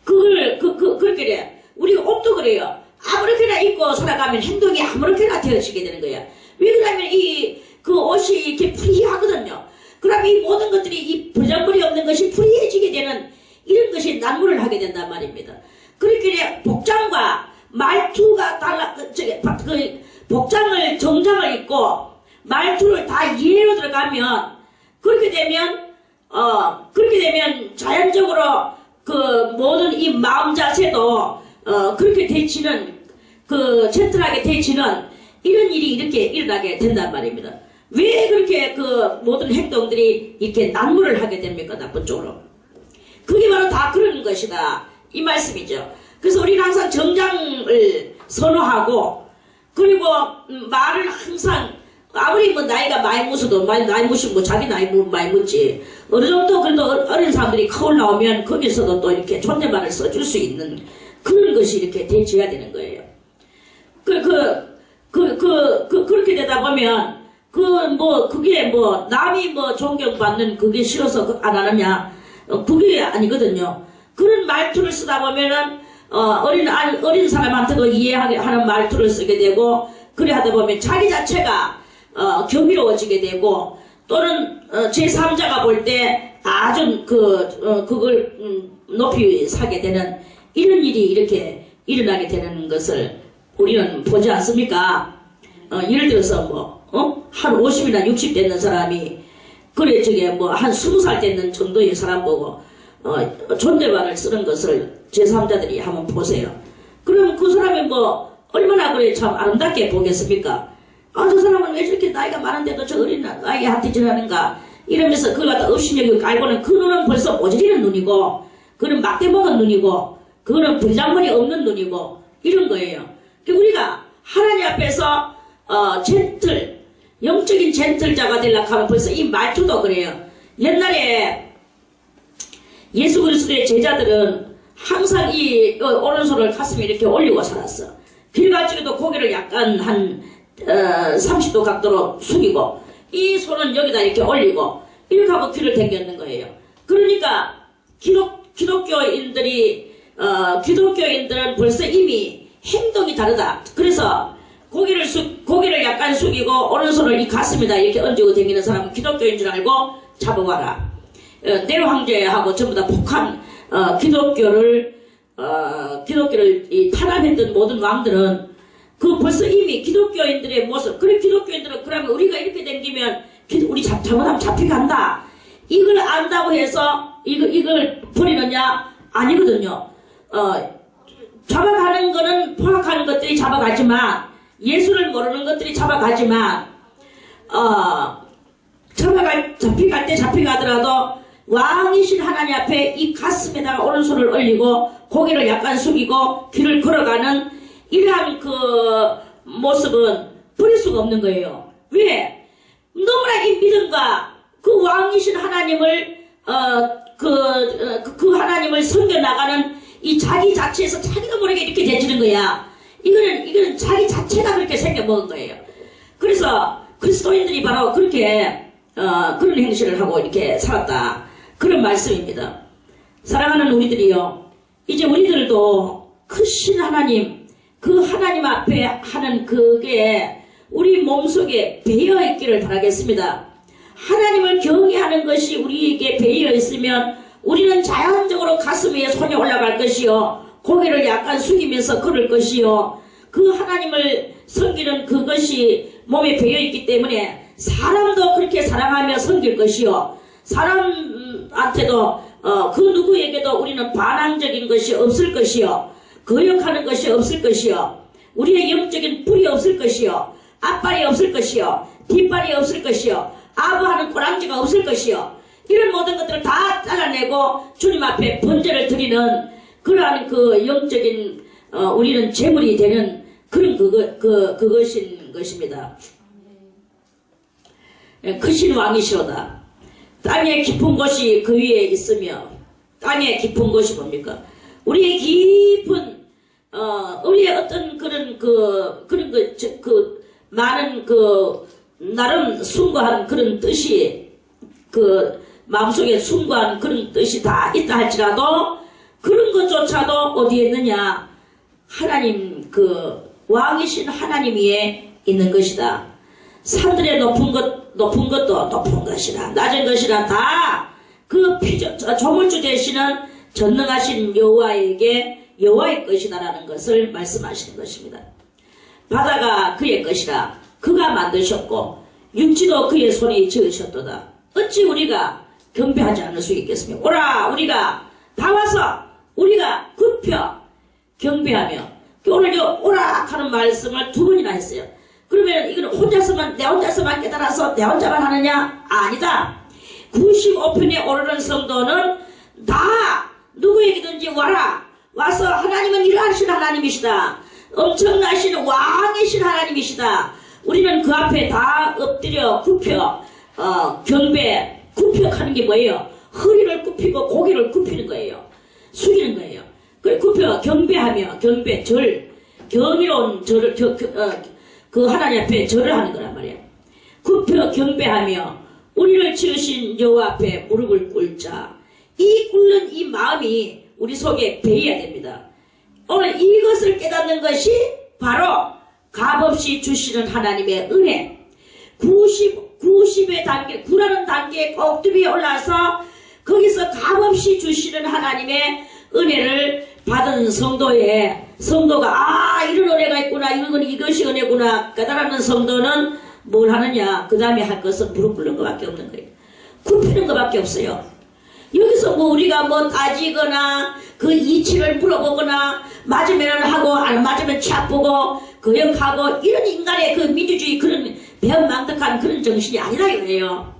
그렇게 돼. 우리 옷도 그래요. 아무렇게나 입고 살아가면 행동이 아무렇게나 되어지게 되는 거야. 왜 그러냐면 그 옷이 이렇게 프리하거든요. 그럼 이 모든 것들이 이 버전물이 없는 것이 프리해지게 되는 이런 것이 난무를 하게 된단 말입니다. 그렇게 복장과 말투가 복장을 정장을 입고 말투를 다 이해로 들어가면 그렇게 되면 자연적으로 그 모든 이 마음 자체도 그렇게 되치는 젠틀하게 되치는 이런 일이 이렇게 일어나게 된단 말입니다. 왜 그렇게 그 모든 행동들이 이렇게 난무를 하게 됩니까? 나쁜 쪽으로. 그게 바로 다 그런 것이다. 이 말씀이죠. 그래서 우리는 항상 정장을 선호하고 그리고 말을 항상 아무리 뭐 나이가 많이 묻어도 나이 묻으면 뭐 자기 나이 많이 묻지 어느 정도 그래도 어린 사람들이 커 나오면 거기서도 또 이렇게 존댓말을 써줄 수 있는 그런 것이 이렇게 되어야 되는 거예요. 그렇게 되다 보면 그게 남이 존경받는 그게 싫어서 안 하느냐 그게 아니거든요. 그런 말투를 쓰다 보면은 어린 사람한테도 이해하게 하는 말투를 쓰게 되고 그래 하다 보면 자기 자체가 경이로워지게 되고 또는 제3자가 볼 때 아주 그걸 높이 사게 되는 이런 일이 이렇게 일어나게 되는 것을 우리는 보지 않습니까? 예를 들어서 한 50이나 60 되는 사람이 그래 한 20살 되는 정도의 사람 보고 존댓말을 쓰는 것을 제3자들이 한번 보세요. 그러면 그 사람이 뭐 얼마나 그래 참 아름답게 보겠습니까? 아, 저 사람은 왜 저렇게 나이가 많은데도 저 어린 나이에 한티질하는가 이러면서 그걸 갖다 업신여기고 깔고는 그 눈은 벌써 모질이는 눈이고 그는 막대먹은 눈이고 그거는 부장머리 없는 눈이고 이런 거예요. 우리가 하나님 앞에서 영적인 젠틀자가 되려고 하면 벌써 이 말투도 그래요. 옛날에 예수 그리스도의 제자들은 항상 이 오른손을 가슴에 이렇게 올리고 살았어. 길 갈 적에도 고개를 약간 한 30도 각도로 숙이고 이 손은 여기다 이렇게 올리고 이렇게 하고 길을 댕겼는 거예요. 그러니까 기독교인들은 벌써 이미 행동이 다르다. 그래서 고개를 약간 숙이고 오른손을 이 가슴에다 이렇게 얹고 다니는 사람은 기독교인 줄 알고 잡아와라. 내 황제하고 전부 다 북한 기독교를 탄압했던 모든 왕들은 그 벌써 이미 기독교인들의 모습, 그래 기독교인들은 그러면 우리가 이렇게 댕기면 우리 잘못하면 잡혀간다. 이걸 안다고 해서 이걸 버리느냐? 아니거든요. 잡아가는 거는 포악하는 것들이 잡아가지만 예수를 모르는 것들이 잡아가지만 잡혀갈 때 잡혀가더라도 왕이신 하나님 앞에 이 가슴에다가 오른손을 올리고 고개를 약간 숙이고 길을 걸어가는 이러한 그 모습은 버릴 수가 없는 거예요. 왜? 너무나 이 믿음과 그 왕이신 하나님을 그 하나님을 섬겨나가는 이 자기 자체에서 자기도 모르게 이렇게 되지는 거야. 이거는 자기 자체가 그렇게 생겨먹은 거예요. 그래서 그리스도인들이 바로 그렇게 그런 행실을 하고 이렇게 살았다. 그런 말씀입니다. 사랑하는 우리들이요. 이제 우리들도 크신 하나님, 그 하나님 앞에 하는 그게 우리 몸속에 배어있기를 바라겠습니다. 하나님을 경외하는 것이 우리에게 배어있으면 우리는 자연적으로 가슴 위에 손이 올라갈 것이요. 고개를 약간 숙이면서 걸을 것이요. 그 하나님을 섬기는 그것이 몸에 배어있기 때문에 사람도 그렇게 사랑하며 섬길 것이요. 사람한테도 그 누구에게도 우리는 반항적인 것이 없을 것이요. 거역하는 것이 없을 것이요. 우리의 영적인 불이 없을 것이요. 앞발이 없을 것이요. 뒷발이 없을 것이요. 아부하는 꼬랑지가 없을 것이요. 이런 모든 것들을 다 잘라내고 주님 앞에 번제를 드리는 그러한 그 영적인 우리는 제물이 되는 그런 그것인 것입니다. 크신 왕이시로다. 땅의 깊은 곳이 그 위에 있으며 땅의 깊은 곳이 뭡니까? 우리의 깊은 우리의 어떤 그런 많은 나름 숭고한 그런 뜻이 마음속에 숭고한 그런 뜻이 다 있다 할지라도 그런 것조차도 어디에 있느냐? 하나님 왕이신 하나님 위에 있는 것이다. 산들의 높은 것도 높은 것이라 낮은 것이라 다 조물주 되시는 전능하신 여호와에게 여호와의 것이다라는 것을 말씀하시는 것입니다. 바다가 그의 것이라 그가 만드셨고 육지도 그의 손이 지으셨도다. 어찌 우리가 경배하지 않을 수 있겠습니까? 오라 우리가 다 와서 우리가 굽혀 경배하며 오늘 오라 하는 말씀을 2번이나 했어요. 그러면 이거는 내 혼자서만 깨달아서 내 혼자만 하느냐? 아니다. 95편에 오르는 성도는 다 누구에게든지 와서 하나님은 이러하신 하나님이시다. 엄청나신 왕이신 하나님이시다. 우리는 그 앞에 다 엎드려 굽혀 굽혀하는 게 뭐예요? 허리를 굽히고 고개를 굽히는 거예요. 숙이는 거예요. 굽혀 경배하며 경이로운 절을 그 하나님 앞에 절을 하는 거란 말이에요. 굽혀 경배하며 우리를 지으신 여호와 앞에 무릎을 꿇자. 이 꿇는 이 마음이 우리 속에 배어야 됩니다. 오늘 이것을 깨닫는 것이 바로 값없이 주시는 하나님의 은혜. 90의 단계, 9라는 단계에 꼭두비에 올라서 거기서 값없이 주시는 하나님의 은혜를 받은 성도가 이런 은혜가 있구나, 이것이 은혜구나 깨달았는 성도는 뭘 하느냐? 그 다음에 할 것은 무릎 꿇는 것밖에 없는 거예요. 굽히는 것밖에 없어요. 여기서 뭐 우리가 뭐 따지거나 그 이치를 물어보거나 맞으면 하고 안 맞으면 착보고 거역하고 이런 인간의 그 민주주의 그런 배은망덕한 그런 정신이 아니라 이거예요.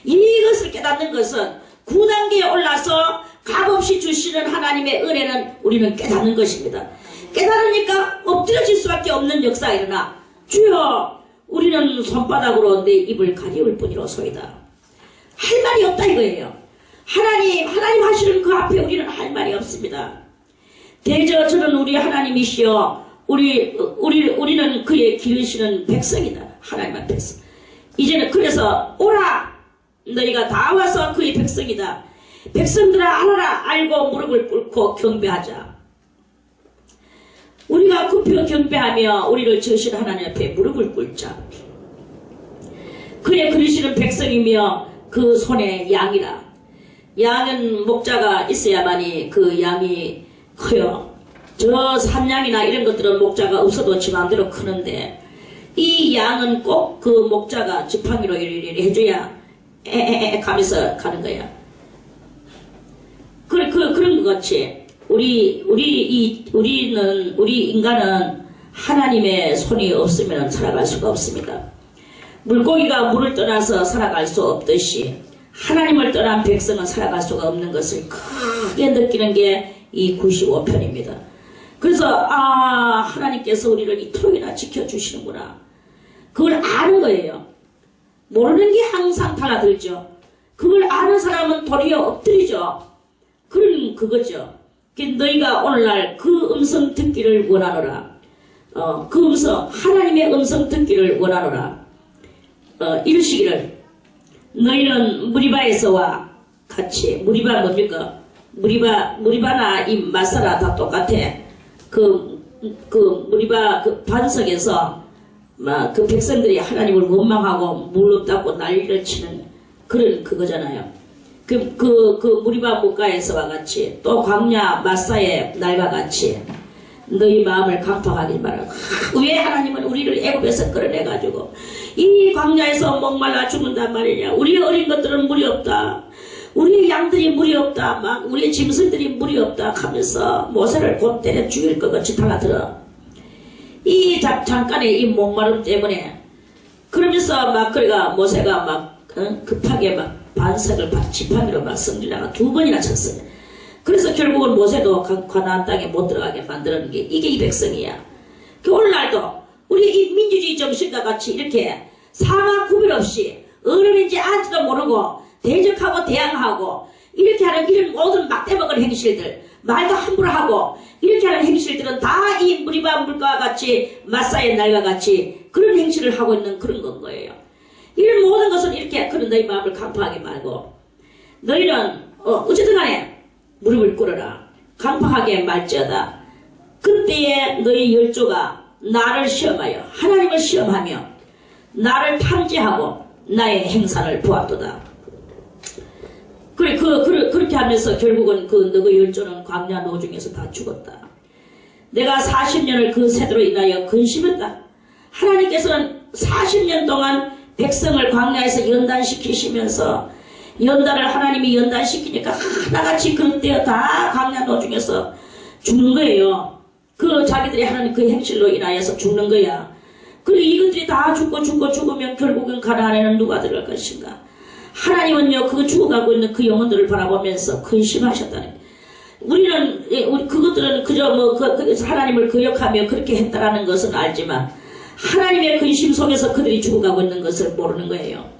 이것을 깨닫는 것은 9단계에 올라서 값없이 주시는 하나님의 은혜는 우리는 깨닫는 것입니다. 깨달으니까 엎드려질 수밖에 없는 역사가 일어나 주여 우리는 손바닥으로 내 입을 가리울 뿐이로소이다. 할 말이 없다 이거예요. 하나님 하시는 그 앞에 우리는 할 말이 없습니다. 대저 저는 우리 하나님이시여 우리는 그의 기르시는 백성이다. 하나님의 백성. 이제는 그래서 오라 너희가 다 와서 그의 백성이다. 백성들아 알아라 알고 무릎을 꿇고 경배하자. 우리가 굽혀 경배하며 우리를 지으신 하나님 앞에 무릎을 꿇자. 그의 그리시는 백성이며 그 손에 양이라. 양은 목자가 있어야만이 그 양이 커요. 저 산양이나 이런 것들은 목자가 없어도 지 마음대로 크는데 이 양은 꼭 그 목자가 지팡이로 이리 해줘야 에에에 가면서 가는 거야. 그런 것 같이 우리 인간은 하나님의 손이 없으면 살아갈 수가 없습니다. 물고기가 물을 떠나서 살아갈 수 없듯이 하나님을 떠난 백성은 살아갈 수가 없는 것을 크게 느끼는 게 이 95편입니다. 그래서 하나님께서 우리를 이토록이나 지켜주시는구나. 그걸 아는 거예요. 모르는 게 항상 달라들죠. 그걸 아는 사람은 도리어 엎드리죠. 그런 그거죠. 너희가 오늘날 그 음성 듣기를 원하노라. 그 음성 하나님의 음성 듣기를 원하노라. 이르시기를 너희는 무리바에서와 같이 무리바 뭡니까? 무리바나 이 마사라 다 똑같아. 그 무리바 그 반석에서 막 그 백성들이 하나님을 원망하고 무릎 닦고 난리를 치는 그런 그거잖아요. 그 무리바 목가에서와 같이 또 광야 마사의 날과 같이 너희 마음을 강팍하지 말라. 왜 하나님은 우리를 애굽에서 끌어내가지고 이 광야에서 목말라 죽는단 말이냐. 우리 어린 것들은 물이 없다. 우리 양들이 물이 없다. 막 우리 짐승들이 물이 없다 하면서 모세를 곧 때려 죽일 것 같이 달라들어. 이 잠깐의 이 목마름 때문에 그러면서 막 그래가 모세가 막 급하게 막 반석을 지팡이로 막 성질나가 2번이나 쳤어요. 그래서 결국은 모세도 가나안 땅에 못 들어가게 만드는 게 이게 이 백성이야. 그 오늘날도 우리 이 민주주의 정신과 같이 이렇게 상하 구별 없이 어른인지 아는지도 모르고 대적하고 대항하고 이렇게 하는 이런 모든 막대먹은 행실들 말도 함부로 하고 이렇게 하는 행실들은 다 이 무리바 물과 같이 마사의 날과 같이 그런 행실을 하고 있는 그런 건 거예요. 이런 모든 것은 이렇게 그런 너희 마음을 강팍하게 말고 너희는 어쨌든 간에 무릎을 꿇어라. 강팍하게 말지어다. 그때에 너희 열조가 나를 시험하여 하나님을 시험하며 나를 탐지하고 나의 행산을 보았도다. 그렇게 하면서 결국은 너희 열조는 광야 노중에서 다 죽었다. 내가 40년을 그 세대로 인하여 근심했다. 하나님께서는 40년 동안 백성을 광야에서 연단시키시면서 연단을 하나님이 연단시키니까 하나같이 그릇되어 다 광야 노중에서 죽는 거예요. 자기들이 하나님 그 행실로 인하여서 죽는 거야. 그리고 이것들이 다 죽으면 결국은 가나안에는 누가 들어갈 것인가. 하나님은요 그 죽어가고 있는 그 영혼들을 바라보면서 근심하셨다는. 우리 그것들은 그저 하나님을 거역하며 그렇게 했다라는 것은 알지만 하나님의 근심 속에서 그들이 죽어가고 있는 것을 모르는 거예요.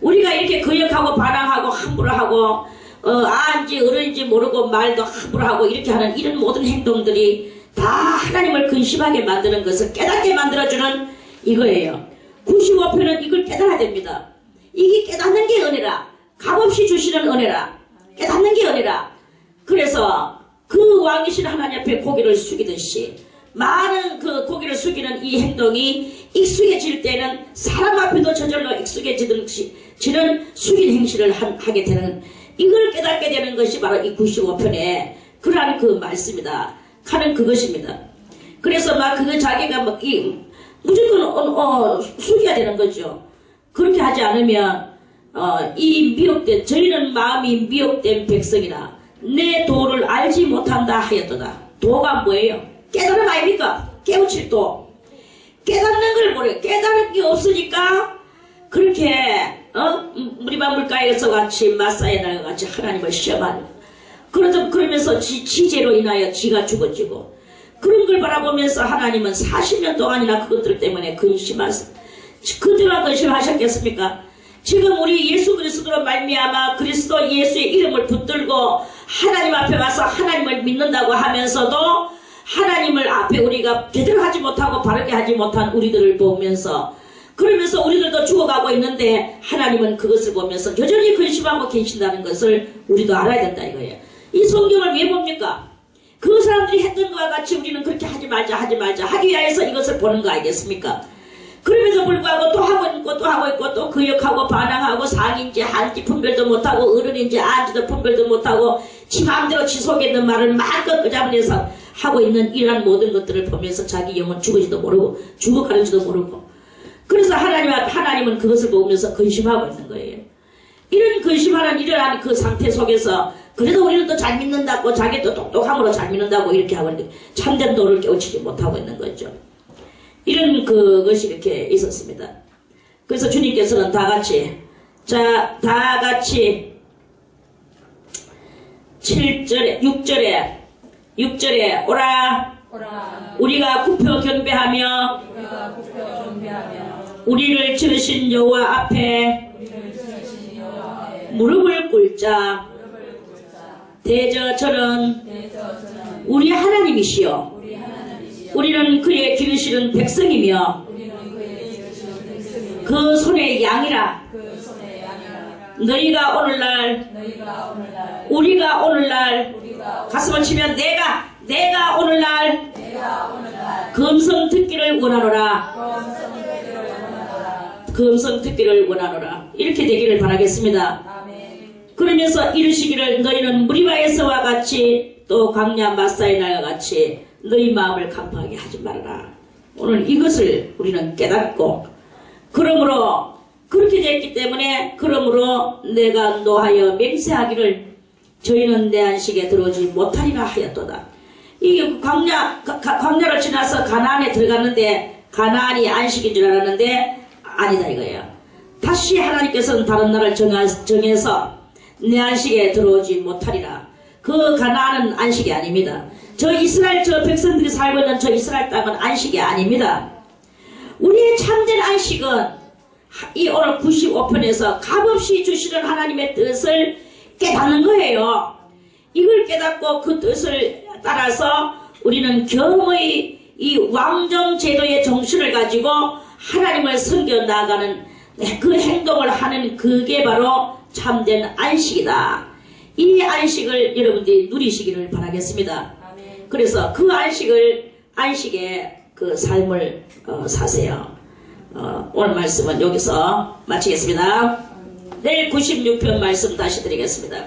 우리가 이렇게 거역하고 반항하고 함부로 하고 아인지 어른인지 모르고 말도 함부로 하고 이렇게 하는 이런 모든 행동들이 다 하나님을 근심하게 만드는 것을 깨닫게 만들어주는 이거예요. 95편은 이걸 깨달아야 됩니다. 이게 깨닫는 게 은혜라. 값없이 주시는 은혜라. 깨닫는 게 은혜라. 그래서 그 왕이신 하나님 앞에 고개를 숙이듯이 많은 그 고개를 숙이는 이 행동이 익숙해질 때는 사람 앞에도 저절로 익숙해지는 숙인 행실을 하게 되는 이걸 깨닫게 되는 것이 바로 이 95편에 그러한 그 말씀이다 하는 그것입니다. 그래서 막 그거 자기가 막 무조건 숙여야 되는 거죠. 그렇게 하지 않으면 이 미혹된 저희는 마음이 미혹된 백성이라 내 도를 알지 못한다 하였도다. 도가 뭐예요? 깨달음 아닙니까? 깨우칠 도. 깨닫는 걸 모르요. 깨달은 게 없으니까 그렇게 무리바 물가에서 같이 마사의 날 같이 하나님을 시험하는 그러면서 지죄로 인하여 지가 죽어지고 그런 걸 바라보면서 하나님은 40년 동안이나 그것들 때문에 그때만 근심하셨겠습니까? 지금 우리 예수 그리스도로 말미암아 그리스도 예수의 이름을 붙들고 하나님 앞에 와서 하나님을 믿는다고 하면서도 하나님을 앞에 우리가 제대로 하지 못하고 바르게 하지 못한 우리들을 보면서 그러면서 우리들도 죽어가고 있는데 하나님은 그것을 보면서 여전히 근심하고 계신다는 것을 우리도 알아야 된다 이거예요. 이 성경을 왜 봅니까? 그 사람들이 했던 것과 같이 우리는 그렇게 하지 말자 하기 위해서 이것을 보는 거 아니겠습니까? 그럼에도 불구하고 또 하고 있고 또 하고 있고 또 거역하고 반항하고 상인지 한지 분별도 못하고 어른인지 안지도 분별도 못하고 지 마음대로 지 속에 있는 말을 마음껏 끄잡아내서 하고 있는 이러한 모든 것들을 보면서 자기 영혼 죽을지도 모르고 죽어가는지도 모르고 그래서 하나님은 그것을 보면서 근심하고 있는 거예요. 이런 근심하는 이러한 그 상태 속에서 그래도 우리는 또 잘 믿는다고 자기도 똑똑함으로 잘 믿는다고 이렇게 하고 있는데 참된 도를 깨우치지 못하고 있는 거죠. 이런 그것이 이렇게 있었습니다. 그래서 주님께서는 다 같이 7절에 6절에 오라 우리가 굽혀 경배하며 우리를 지으신 여호와 앞에 무릎을 꿇자. 대저 저는 우리 하나님이시여 우리는 그의 기르시는 백성이며 그 손의 양이라. 너희가 오늘날 우리가 오늘날 가슴을 치면 내가 오늘날 그 음성 듣기를 원하노라. 그 음성 듣기를 원하노라. 이렇게 되기를 바라겠습니다. 그러면서 이르시기를 너희는 무리바에서와 같이 또 광야 마사의 날과 같이 너희 마음을 강팍하게 하지 말아라. 오늘 이것을 우리는 깨닫고 그러므로 그렇게 됐기 때문에 그러므로 내가 노하여 맹세하기를 저희는 내 안식에 들어오지 못하리라 하였도다. 이게 광야를 지나서 가나안에 들어갔는데 가나안이 안식인 줄 알았는데 아니다 이거예요. 다시 하나님께서는 다른 나라를 정해서 내 안식에 들어오지 못하리라. 그 가나안은 안식이 아닙니다. 저 백성들이 살고 있는 저 이스라엘 땅은 안식이 아닙니다. 우리의 참된 안식은 이 오늘 95편에서 값없이 주시는 하나님의 뜻을 깨닫는 거예요. 이걸 깨닫고 그 뜻을 따라서 우리는 겸의 이 왕정 제도의 정신을 가지고 하나님을 섬겨 나아가는 그 행동을 하는 그게 바로 참된 안식이다. 이 안식을 여러분들이 누리시기를 바라겠습니다. 그래서 그 안식의 그 삶을 사세요. 오늘 말씀은 여기서 마치겠습니다. 내일 96편 말씀 다시 드리겠습니다.